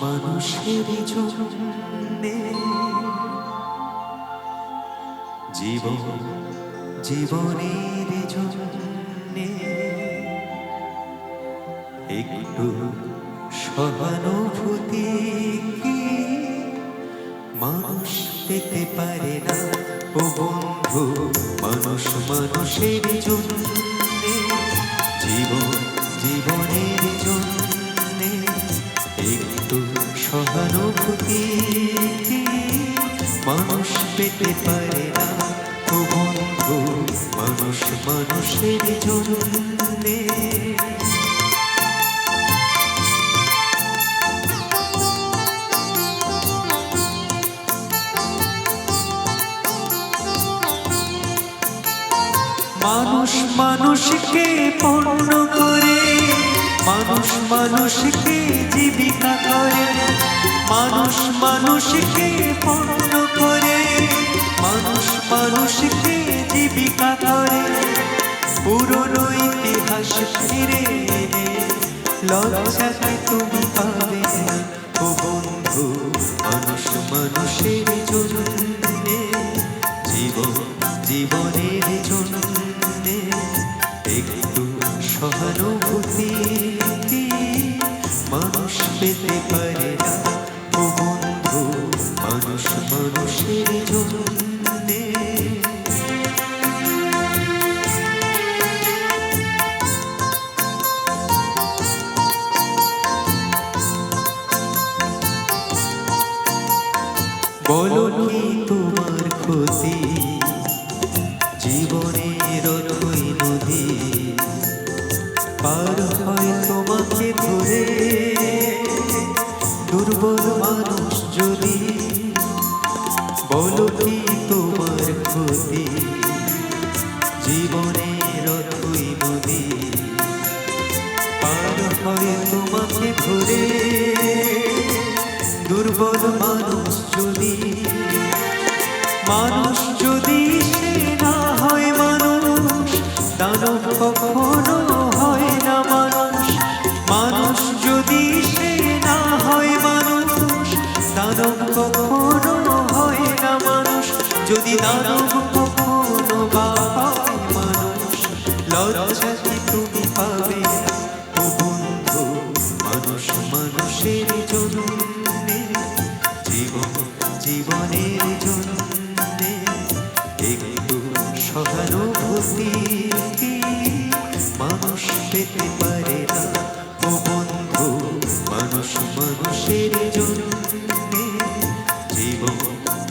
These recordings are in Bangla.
মানুষের জন্যে জীবনের জন্যে একটু সহানুভূতি কি মানুষ পেতে পারে না ও বন্ধু। মানুষের জন্যে জীবনের জন্যে একটু সহানুভূতি কি মানুষ পেতে পারে না ও বন্ধু। মানুষের জন্যে মানুষকে পণ্য করে, মানুষকে জীবিকা করে, মানুষকে পণ্য করে, মানুষকে জীবিকা করে। পুরনো ইতিহাস ফিরে এনে লজ্জাকে তুমি পাবে না ও বন্ধু। মানুষের জন্যে জীবনের জন্যে একটু সহানুভূতি কি মানুষ পেতে পারে না ও বন্ধু। মানুষের জন্যে বলো কি তোমার ক্ষতি, জীবনের অথই নদী পার হয় তোমাকে ধরে। দুর্বল মানুষ যদি, বলো কি তোমার ক্ষতি, জীবনের অথই নদী পার হয় তোমাকে ধরে। দুর্বল মানুষ যদি সে না হয় মানুষ, দানব কখনো হয় না মানুষ। যদি সে না হয় মানুষ, দানব কখনো হয় না মানুষ। যদি দানব কখনো বা হয় মানুষ, লজ্জা কি তুমি পাবে না ও বন্ধু। মানুষের জন্যে জীবনের জন্যে একটু সহানুভূতি কি মানুষ পেতে পারে না ও বন্ধু। মানুষের জন্যে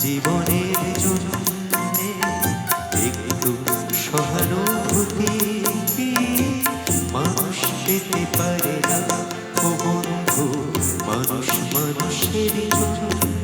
জীবনের জন্যে একটু সহানুভূতি কি মানুষ পেতে পারে না ও বন্ধু। মানুষের জন্যে।